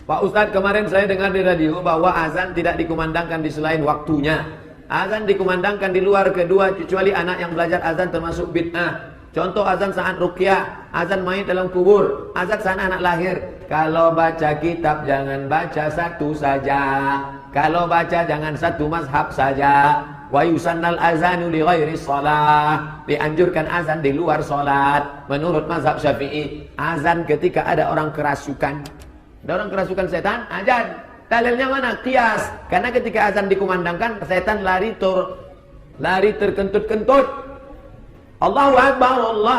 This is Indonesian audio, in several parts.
Pak Ustadz, kemarin saya dengar di radio bahwa azan tidak dikumandangkan di selain waktunya. Azan dikumandangkan di luar kedua, kecuali anak yang belajar azan termasuk bid'ah. Contoh azan saat ruqyah, azan main dalam kubur, azan saat anak lahir. Kalau baca kitab jangan baca satu saja. Kalau baca jangan satu mazhab saja. Wa yusannal azanu li ghairi shalah. Dianjurkan azan di luar salat. Menurut mazhab Syafi'i, azan ketika ada orang kerasukan. Ada orang kerasukan setan, azan. Dalilnya mana? Qiyas. Karena ketika azan dikumandangkan, setan lari terkentut-kentut. Allahu Akbar, Allahu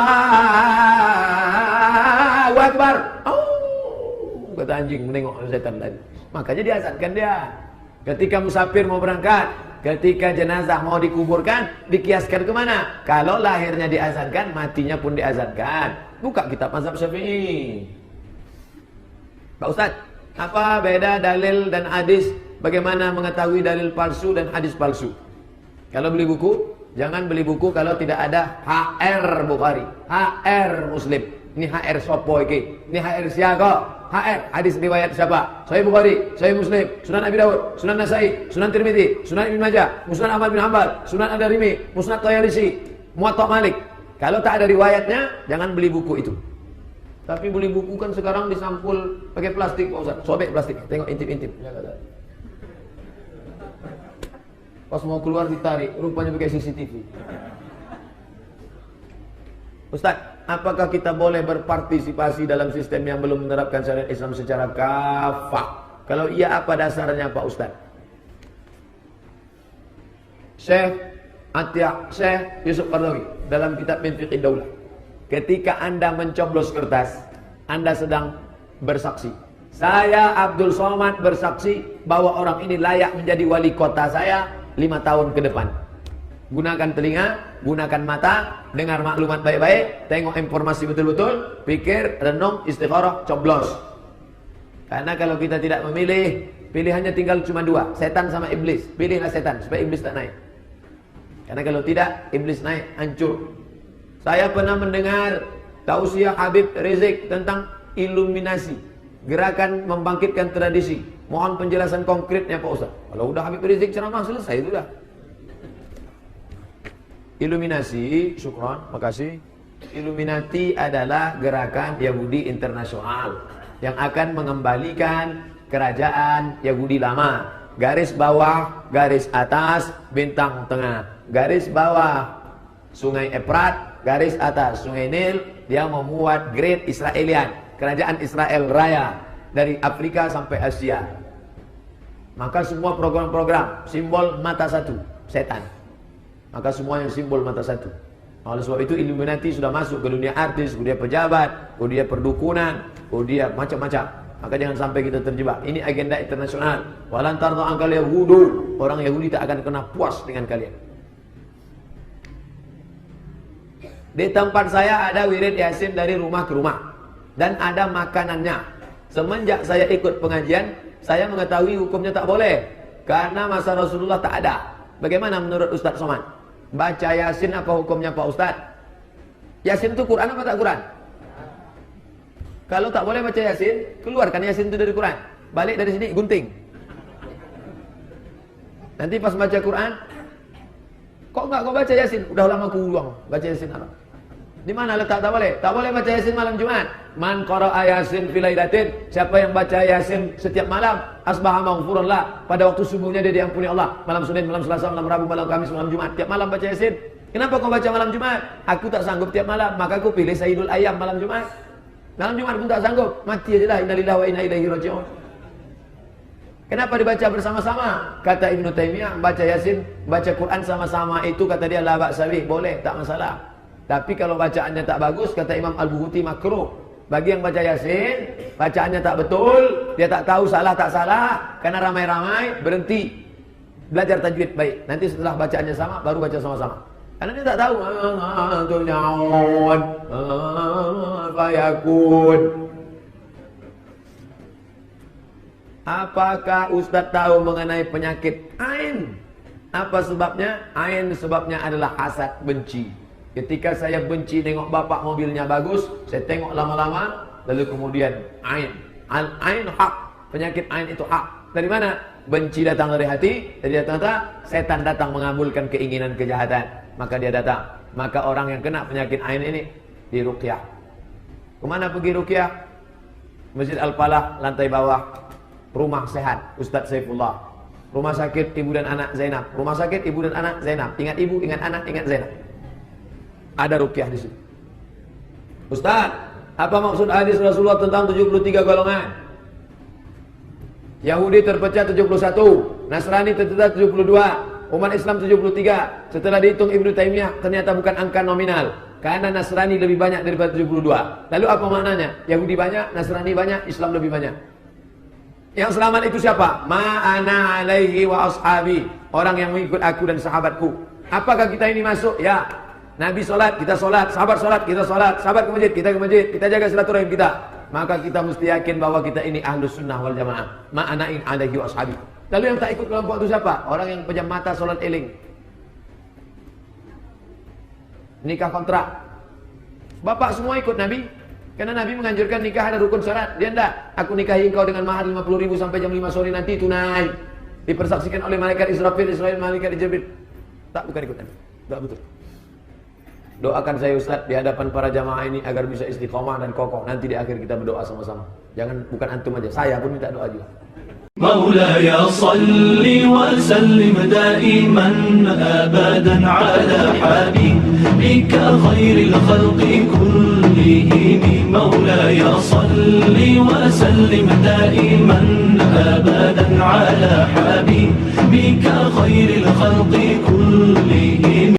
Akbar. Oh, kata anjing menengok setan tadi. Makanya diazankan dia. Ketika musafir mau berangkat, ketika jenazah mau dikuburkan, dikiaskan kemana? Kalau lahirnya diazankan, matinya pun diazankan. Buka kitab mazhab Syafi'i. Pak Ustadz, apa beda dalil dan hadis? Bagaimana mengetahui dalil palsu dan hadis palsu? Kalau beli buku, jangan beli buku kalau tidak ada HR Bukhari, HR Muslim. Ini HR sopo iki? Ini HR siapa? HR hadis riwayat siapa? Sahih Bukhari, Sahih Muslim, Sunan Abi Dawud, Sunan Nasai, Sunan Tirmidzi, Sunan Ibnu Majah, Musnad Ahmad bin Hanbal, Sunan Ad-Darimi, Musnad Tayalisi, Muwatta Malik. Kalau tak ada riwayatnya, jangan beli buku itu. Tapi beli buku kan sekarang disampul pakai plastik, Pak Ustaz. Sobek plastik, tengok intip-intip. Pas mau keluar ditarik, rupanya pakai CCTV. Ustaz, apakah kita boleh berpartisipasi dalam sistem yang belum menerapkan syariat Islam secara kafah? Kalau iya, apa dasarnya Pak Ustaz? Syekh Yusuf Qaradawi dalam kitab Min Fiqh Daulah, ketika Anda mencoblos kertas, Anda sedang bersaksi. Saya Abdul Somad bersaksi bahwa orang ini layak menjadi wali kota saya 5 tahun ke depan. Gunakan telinga, gunakan mata, dengar maklumat baik-baik, tengok informasi betul-betul, pikir, renung, istikharah, coblos. Karena kalau kita tidak memilih, pilihannya tinggal cuma 2, setan sama iblis. Pilihlah setan supaya iblis tak naik. Karena kalau tidak, iblis naik, hancur. Saya pernah mendengar tausiah Habib Rizik tentang iluminasi, gerakan membangkitkan tradisi. Mohon penjelasan konkretnya Pak Ustaz. Kalau udah Habib Rizik ceramah selesai itu dah. Iluminasi, syukran, makasih. Illuminati adalah gerakan Yahudi internasional yang akan mengembalikan kerajaan Yahudi lama. Garis bawah, garis atas, bintang tengah. Garis bawah, Sungai Efrat, garis atas Sungai Nil. Dia membuat Great Israelian, kerajaan Israel Raya, dari Afrika sampai Asia. Maka semua program-program simbol mata satu, setan. Maka semua yang simbol mata satu. Oleh sebab itu Illuminati sudah masuk ke dunia artis, ke dunia pejabat, ke dunia perdukunan, ke dunia macam-macam. Maka jangan sampai kita terjebak. Ini agenda internasional. Walan tarda angkal yahudu. Orang Yahudi tak akan kena puas dengan kalian. Di tempat saya ada wirid Yasin dari rumah ke rumah. Dan ada makanannya. Semenjak saya ikut pengajian, saya mengetahui hukumnya tak boleh. Karena masa Rasulullah tak ada. Bagaimana menurut Ustaz Somad? Baca Yasin apa hukumnya Pak Ustaz? Yasin itu Quran apa tak Quran? Kalau tak boleh baca Yasin, keluarkan Yasin itu dari Quran. Balik dari sini, gunting. Nanti pas baca Quran, kok enggak kau baca Yasin? Udah lama aku ulang baca Yasin apa? Di mana letak tak boleh? Tak boleh baca Yasin malam Jumat. Man qara'a Yasin fi lailatin, siapa yang baca Yasin setiap malam, asbaha maghfuran lah. Pada waktu subuhnya dia diampuni Allah. Malam Senin, malam Selasa, malam Rabu, malam Kamis, malam Jumat. Tiap malam baca Yasin. Kenapa kau baca malam Jumat? Aku tak sanggup tiap malam, maka aku pilih Sayyidul Ayyam malam Jumat. Malam Jumat pun tak sanggup, mati aja lah. Innalillahi wa inna ilaihi raji'un. Kenapa dibaca bersama-sama? Kata Ibnu Taimiyah, baca Yasin, baca Quran sama-sama itu kata dia la ba'sa bih, boleh, tak masalah. Tapi kalau bacaannya tak bagus, kata Imam Al-Buhuti, makruh. Bagi yang baca Yasin, bacaannya tak betul, dia tak tahu salah tak salah, karena ramai-ramai, berhenti. Belajar tajwid baik. Nanti setelah bacaannya sama, baru baca sama-sama. Karena dia tak tahu. Apakah Ustaz tahu mengenai penyakit Ain? Apa sebabnya? Ain sebabnya adalah hasad, benci. Ketika saya benci tengok bapak mobilnya bagus, saya tengok lama-lama, lalu kemudian Ain. Al-Ain hak. Penyakit ain itu hak. Dari mana? Benci datang dari hati. Jadi ternyata setan datang mengabulkan keinginan kejahatan. Maka dia datang. Maka orang yang kena penyakit ain ini diruqyah. Kemana pergi ruqyah? Masjid Al-Falah, lantai bawah. Rumah sehat, Ustadz Saifullah. Rumah sakit ibu dan anak Zainab. Rumah sakit ibu dan anak Zainab. Ingat ibu, ingat anak, ingat Zainab. Ada ruqyah di situ. Ustaz, apa maksud hadis Rasulullah tentang 73 golongan? Yahudi terpecah 71, Nasrani terpecah 72, umat Islam 73. Setelah dihitung Ibnu Taimiyah, ternyata bukan angka nominal. Karena Nasrani lebih banyak daripada 72. Lalu apa maknanya? Yahudi banyak, Nasrani banyak, Islam lebih banyak. Yang selamat itu siapa? Ma'ana alaihi wa ashabi. Orang yang mengikut aku dan sahabatku. Apakah kita ini masuk? Ya. Nabi sholat, kita sholat. Sahabat sholat, kita sholat. Sahabat ke masjid, kita ke masjid. Kita jaga silaturahim kita. Maka kita mesti yakin bahwa kita ini ahlus sunnah wal jamaah. Ma'ana'in alaihi wa ashabi. Lalu yang tak ikut kelompok itu siapa? Orang yang pejam mata sholat eling. Nikah kontrak. Bapak semua ikut Nabi. Karena Nabi menganjurkan nikah ada rukun syarat. Dia enggak. Aku nikahi engkau dengan mahar 50.000 sampai jam 5 sore nanti tunai. Dipersaksikan oleh malaikat Israfil, malaikat Jibril. Tak, bukan ikut Nabi. Tak betul. Doakan saya Ustaz di hadapan para jamaah ini agar bisa istiqomah dan kokoh. Nanti di akhir kita berdoa sama-sama. Jangan bukan antum aja, saya pun minta doa juga. مولاي صل وسلم دائما أبدا على حبيبك خير الخلق كلهم مولاي صل وسلم دائما أبدا على حبيبك خير الخلق كلهم